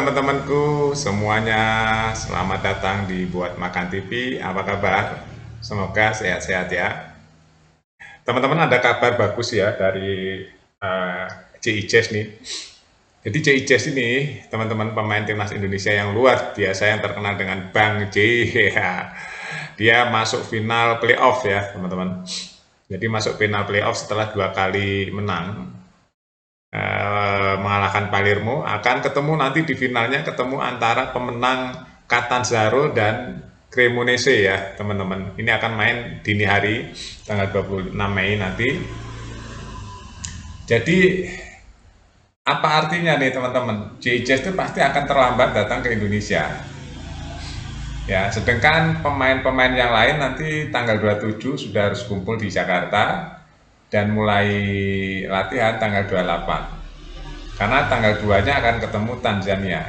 teman-temanku semuanya, selamat datang di Buat Makan TV. Apa kabar? Semoga sehat-sehat ya. Teman-teman ada kabar bagus ya dari uh, CICES nih. Jadi CICES ini teman-teman pemain timnas Indonesia yang luar biasa yang terkenal dengan Bang J. Ya. Dia masuk final playoff ya teman-teman. Jadi masuk final playoff setelah 2 kali menang, mengalahkan Palermo, akan ketemu nanti di finalnya, ketemu antara pemenang Catanzaro dan Cremonese ya teman-teman. Ini akan main dini hari tanggal 26 Mei nanti. Jadi apa artinya nih teman-teman? JICES itu pasti akan terlambat datang ke Indonesia. Ya, sedangkan pemain-pemain yang lain nanti tanggal 27 sudah harus kumpul di Jakarta dan mulai latihan tanggal 28. Karena tanggal 2-nya akan ketemu Tanzania.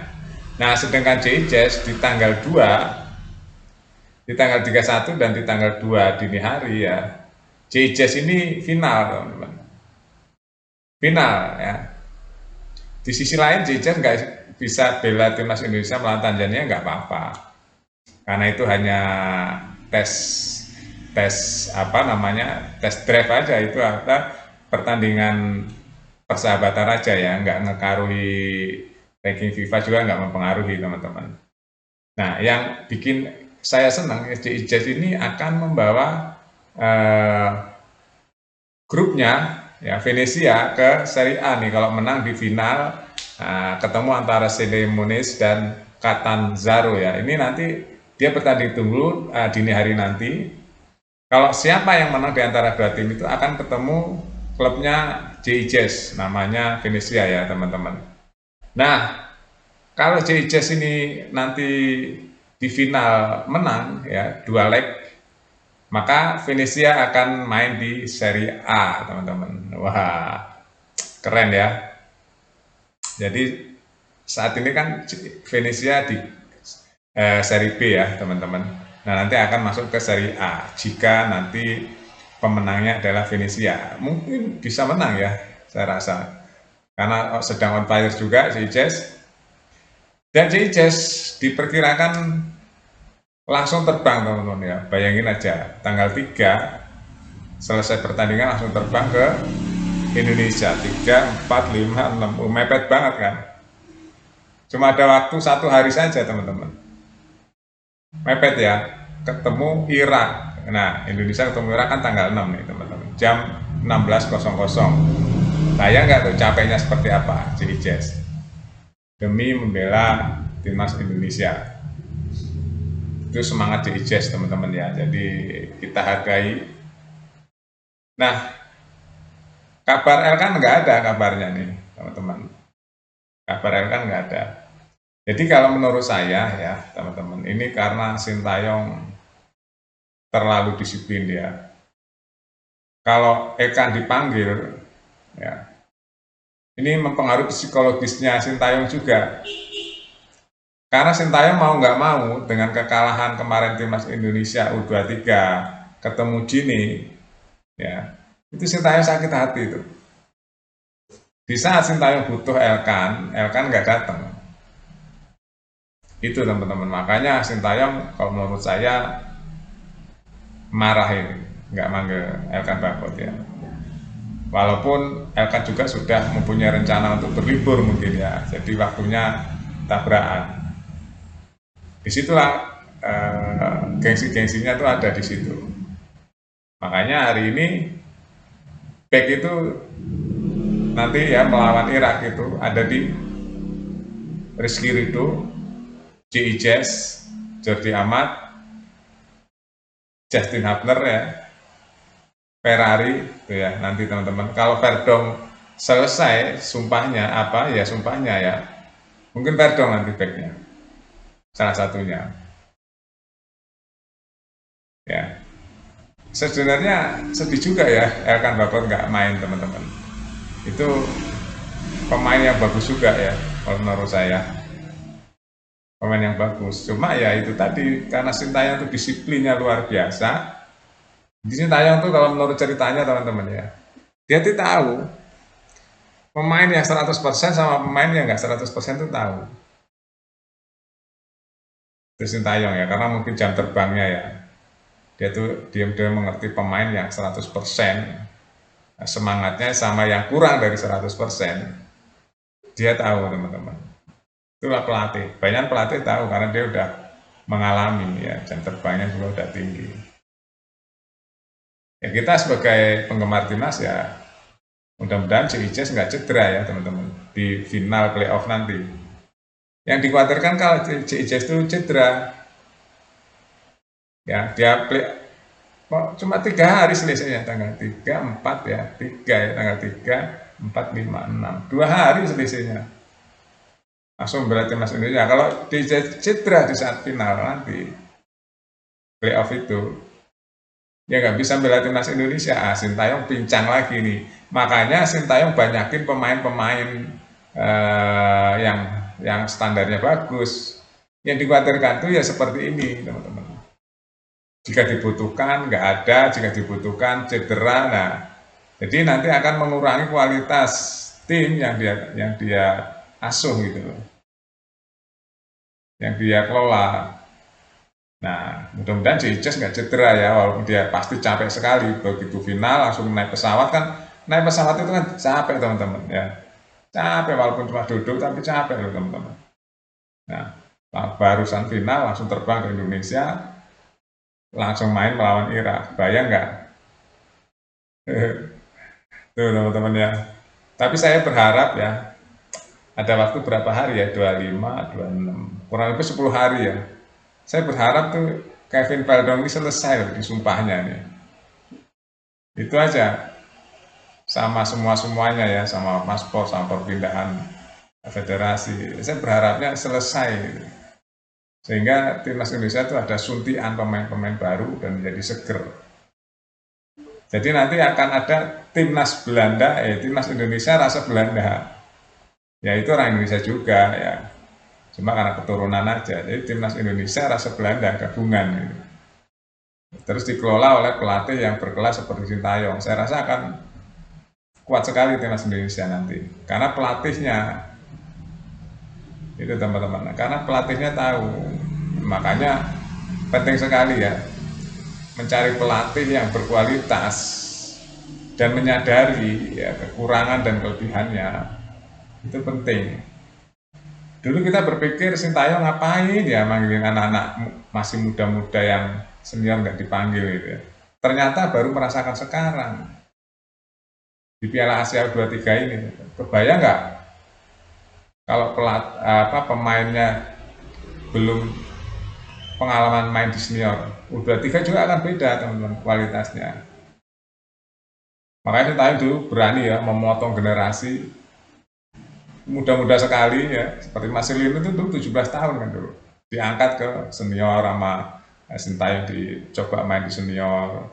Nah, sedangkan JICES di tanggal 2, di tanggal 31 dan di tanggal 2 dini hari ya. JICES ini final, teman-teman. Final ya. Di sisi lain JICES nggak bisa bela timnas Indonesia melawan Tanzania, nggak apa-apa. Karena itu hanya tes tes apa namanya tes drive aja, itu apa pertandingan persahabatan aja ya, nggak ngekaruhi ranking FIFA, juga nggak mempengaruhi teman-teman. Nah, yang bikin saya senang SDIJES ini akan membawa grupnya ya Venezia ke Serie A nih kalau menang di final, ketemu antara Cremonese dan Catanzaro ya. Ini nanti dia bertanding dulu dini hari nanti. Kalau siapa yang menang di antara dua tim itu akan ketemu klubnya JICES, namanya Venezia ya teman-teman. Nah, kalau JICES ini nanti di final menang ya 2 leg, maka Venezia akan main di Serie A teman-teman. Wah, keren ya. Jadi saat ini kan Venezia di Serie B ya teman-teman. Nah, nanti akan masuk ke Serie A jika nanti pemenangnya adalah Venezia. Mungkin bisa menang ya, saya rasa. Karena sedang on fire juga JICES. Dan JICES diperkirakan langsung terbang teman-teman ya. Bayangin aja, tanggal 3 selesai pertandingan langsung terbang ke Indonesia. 3, 4, 5, 6. Mepet banget kan. Cuma ada waktu 1 hari saja teman-teman. Mepet ya, ketemu Irak. Nah, Indonesia ketemu Irak kan tanggal 6 nih teman-teman, jam 16.00. Saya nggak tahu capeknya seperti apa JICES demi membela timnas Indonesia. Itu semangat JICES teman-teman ya, jadi kita hargai. Nah, kabar L kan nggak ada kabarnya nih teman-teman, kabar L kan nggak ada. Jadi kalau menurut saya ya teman-teman, ini karena Sintayong terlalu disiplin dia. Kalau Ekan dipanggil ya, ini mempengaruhi psikologisnya Sintayong juga. Karena Sintayong mau nggak mau dengan kekalahan kemarin timnas Indonesia U23 ketemu Gini ya, itu Sintayong sakit hati itu. Di saat Sintayong butuh Elkan nggak datang. Itu teman-teman, makanya Sintayong kalau menurut saya marah ini, nggak manggil Elkan Bagot ya. Walaupun Elkan juga sudah mempunyai rencana untuk berlibur mungkin ya, jadi waktunya tabrakan. Disitulah gengsi-gengsinya tuh ada di situ. Makanya hari ini back itu nanti ya melawan Irak itu ada di Rizky Ridho, JICES, Jordi Amat, Justin Hubner ya, Ferrari itu ya nanti teman-teman. Kalau Verdong selesai sumpahnya apa ya, sumpahnya ya, mungkin Verdong nanti backnya salah satunya ya. Sebenarnya sedih juga ya Elkan Bagot nggak main teman-teman, itu pemain yang bagus juga ya kalau menurut saya, pemain yang bagus. Cuma ya itu tadi, karena Sintayong itu disiplinnya luar biasa. Di Sintayong tuh kalau menurut ceritanya teman-teman ya, dia tuh tahu pemain yang 100% sama pemain yang nggak 100% tuh tahu. Sintayong ya, karena mungkin jam terbangnya ya. Dia tuh diam-diam mengerti pemain yang 100%, semangatnya sama yang kurang dari 100%. Dia tahu teman-teman. Itulah pelatih. Banyak pelatih tahu karena dia udah mengalami ya, jam terbangnya juga udah tinggi. Ya kita sebagai penggemar timnas ya mudah-mudahan Ijaz nggak cedera ya teman-teman di final playoff nanti. Yang dikhawatirkan kalau Ijaz itu cedera, ya dia cuma 3 hari selisihnya, tanggal 3, 4 ya, 3 ya, tanggal 3, 4, 5, 6, 2 hari selisihnya. Langsung berarti Timnas Indonesia. Kalau di cedera di saat final nanti playoff itu, ya nggak bisa bela Timnas Indonesia. Sintayong pincang lagi nih. Makanya Sintayong banyakin pemain-pemain yang standarnya bagus. Yang dikhawatirkan tuh ya seperti ini teman-teman. Jika dibutuhkan nggak ada, jika dibutuhkan cedera. Nah, jadi nanti akan mengurangi kualitas tim yang dia asuh gitu loh, yang dia kelola. Nah, mudah-mudahan Ijaz nggak cedera ya, walaupun dia pasti capek sekali begitu final langsung naik pesawat kan. Naik pesawat itu kan capek teman-teman ya, capek walaupun cuma duduk tapi capek loh teman-teman. Nah, barusan final langsung terbang ke Indonesia, langsung main melawan Irak, bayang nggak? Tuh teman-teman ya. Tapi saya berharap ya, ada waktu berapa hari ya, 25, 26, kurang lebih 10 hari ya. Saya berharap tuh Kevin Paldong ini selesai di sumpahnya nih. Itu aja. Sama semuanya ya, sama paspor, sama perpindahan federasi. Saya berharapnya selesai. Sehingga timnas Indonesia itu ada suntian pemain-pemain baru dan menjadi seger. Jadi nanti akan ada timnas Belanda, timnas Indonesia rasa Belanda. Ya itu orang Indonesia juga ya. Cuma karena keturunan aja. Jadi timnas Indonesia rasa Belanda gabungan gitu. Terus dikelola oleh pelatih yang berkelas seperti Sintayong. Saya rasa akan kuat sekali timnas Indonesia nanti. Karena pelatihnya itu teman-teman. Karena pelatihnya tahu. Makanya penting sekali ya mencari pelatih yang berkualitas dan menyadari ya kekurangan dan kelebihannya. Itu penting. Dulu kita berpikir Sintayong ngapain ya manggilin anak-anak masih muda-muda yang senior nggak dipanggil gitu ya. Ternyata baru merasakan sekarang di Piala Asia U23 ini. Kebayang nggak kalau pemainnya belum pengalaman main di senior, U23 juga akan beda teman-teman kualitasnya. Makanya Sintayong dulu berani ya memotong generasi muda-muda sekali ya, seperti Marcelino itu dulu 17 tahun kan dulu, diangkat ke senior sama Sintayong dicoba main di senior.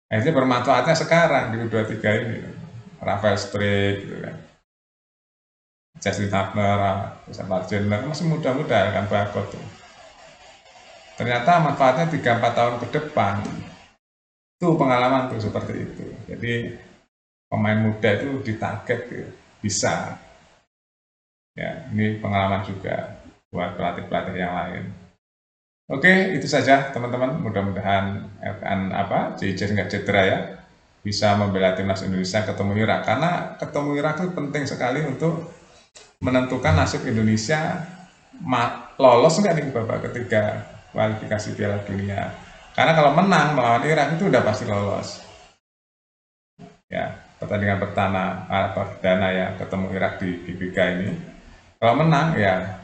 Akhirnya bermanfaatnya sekarang di U23 ini, Rafael Struijk gitu kan, Justin Hubner, Marcelino masih muda-muda kan bagus tuh. Ternyata manfaatnya 3-4 tahun ke depan. Itu pengalaman tuh seperti itu. Jadi pemain muda itu ditarget gitu, bisa. Ya, ini pengalaman juga buat pelatih-pelatih yang lain. Oke, itu saja teman-teman. Mudah-mudahan Ijaz nggak cedera ya. Bisa membela timnas Indonesia ketemu Irak. Karena ketemu Irak itu penting sekali untuk menentukan nasib Indonesia lolos nggak nih babak ketiga kualifikasi Piala Dunia. Karena kalau menang melawan Irak itu udah pasti lolos. Ya, pertandingan perdana ya ketemu Irak di GBK ini. Kalau menang ya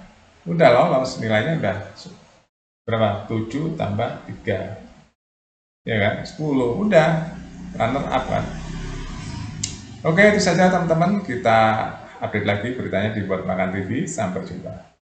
udah lolos, nilainya udah berapa? 7 tambah 3. Ya kan? 10. Udah runner up kan. Oke, itu saja teman-teman. Kita update lagi beritanya di Buat Makan TV. Sampai jumpa.